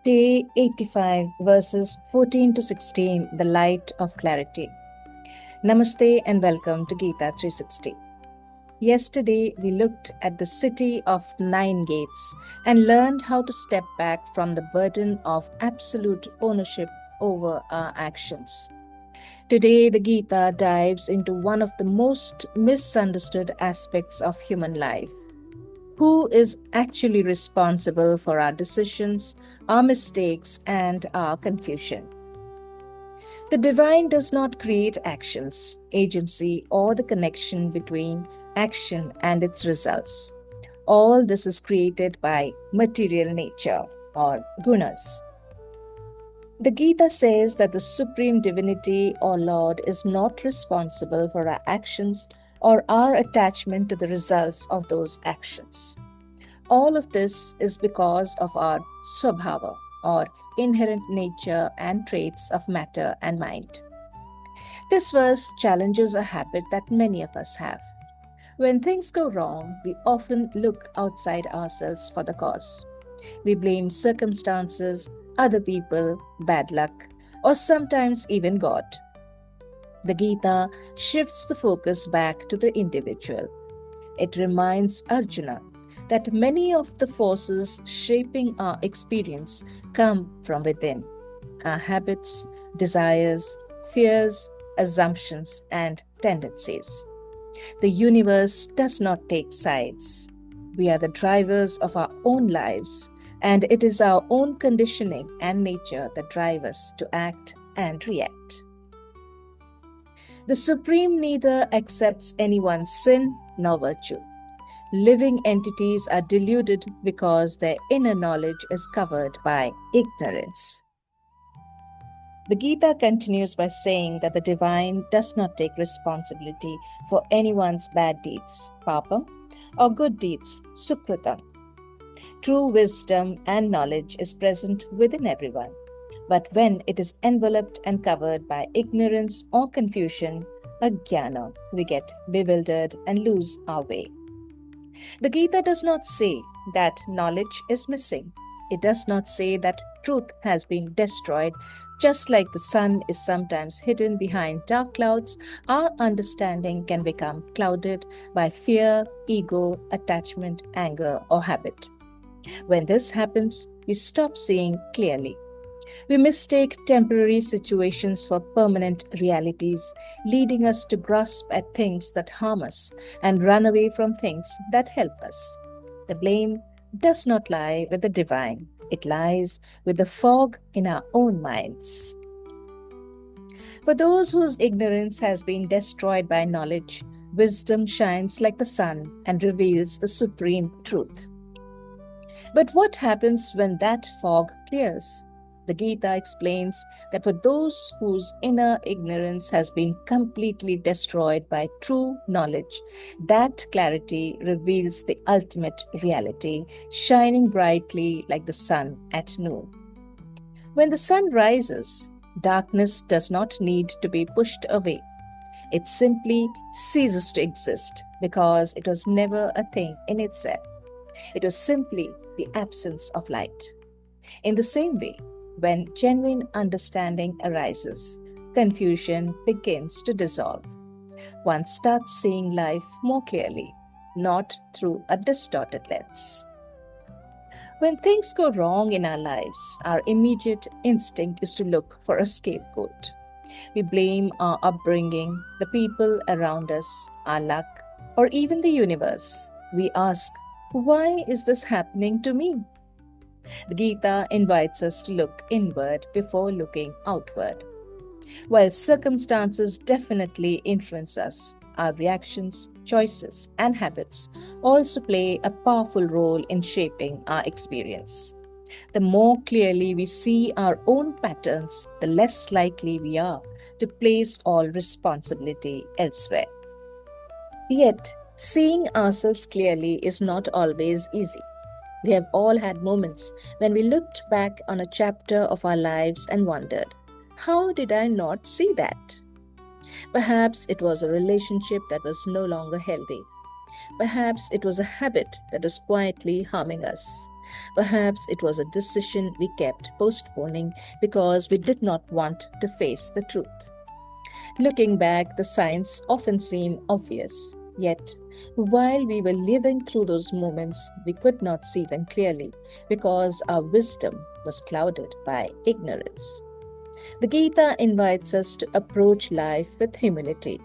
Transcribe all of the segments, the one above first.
Day 85, verses 14 to 16, The Light of Clarity. Namaste and welcome to Gita 360. Yesterday, we looked at the city of nine gates and learned how to step back from the burden of absolute ownership over our actions. Today, the Gita dives into one of the most misunderstood aspects of human life. Who is actually responsible for our decisions, our mistakes, and our confusion? The divine does not create actions, agency, or the connection between action and its results. All this is created by material nature or gunas. The Gita says that the Supreme Divinity or Lord is not responsible for our actions or our attachment to the results of those actions. All of this is because of our swabhava, or inherent nature and traits of matter and mind. This verse challenges a habit that many of us have. When things go wrong, we often look outside ourselves for the cause. We blame circumstances, other people, bad luck, or sometimes even God. The Gita shifts the focus back to the individual. It reminds Arjuna that many of the forces shaping our experience come from within: our habits, desires, fears, assumptions, and tendencies. The universe does not take sides. We are the drivers of our own lives, and it is our own conditioning and nature that drive us to act and react. The Supreme neither accepts anyone's sin nor virtue. Living entities are deluded because their inner knowledge is covered by ignorance. The Gita continues by saying that the divine does not take responsibility for anyone's bad deeds, papam, or good deeds, sukritam. True wisdom and knowledge is present within everyone, but when it is enveloped and covered by ignorance or confusion, ajnana, we get bewildered and lose our way. The Gita does not say that knowledge is missing. It does not say that truth has been destroyed. Just like the sun is sometimes hidden behind dark clouds, our understanding can become clouded by fear, ego, attachment, anger, or habit. When this happens, we stop seeing clearly. We mistake temporary situations for permanent realities, leading us to grasp at things that harm us and run away from things that help us. The blame does not lie with the divine, it lies with the fog in our own minds. For those whose ignorance has been destroyed by knowledge, wisdom shines like the sun and reveals the supreme truth. But what happens when that fog clears? The Gita explains that for those whose inner ignorance has been completely destroyed by true knowledge, that clarity reveals the ultimate reality, shining brightly like the sun at noon. When the sun rises, darkness does not need to be pushed away. It simply ceases to exist because it was never a thing in itself. It was simply the absence of light. In the same way, when genuine understanding arises, confusion begins to dissolve. One starts seeing life more clearly, not through a distorted lens. When things go wrong in our lives, our immediate instinct is to look for a scapegoat. We blame our upbringing, the people around us, our luck, or even the universe. We ask, why is this happening to me? The Gita invites us to look inward before looking outward. While circumstances definitely influence us, our reactions, choices, and habits also play a powerful role in shaping our experience. The more clearly we see our own patterns, the less likely we are to place all responsibility elsewhere. Yet, seeing ourselves clearly is not always easy. We have all had moments when we looked back on a chapter of our lives and wondered, how did I not see that? Perhaps it was a relationship that was no longer healthy. Perhaps it was a habit that was quietly harming us. Perhaps it was a decision we kept postponing because we did not want to face the truth. Looking back, the signs often seem obvious. Yet, while we were living through those moments, we could not see them clearly because our wisdom was clouded by ignorance. The Gita invites us to approach life with humility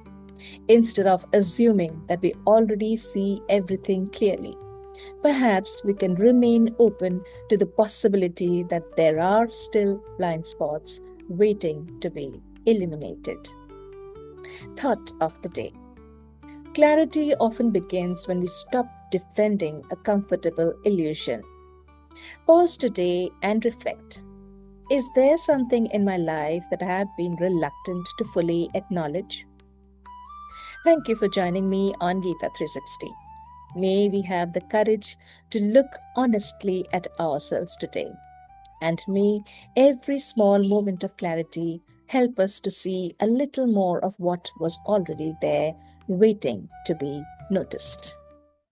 instead of assuming that we already see everything clearly. Perhaps we can remain open to the possibility that there are still blind spots waiting to be illuminated. Thought of the day. Clarity often begins when we stop defending a comfortable illusion. Pause today and reflect. Is there something in my life that I have been reluctant to fully acknowledge? Thank you for joining me on Gita 360. May we have the courage to look honestly at ourselves today. And may every small moment of clarity help us to see a little more of what was already there, waiting to be noticed.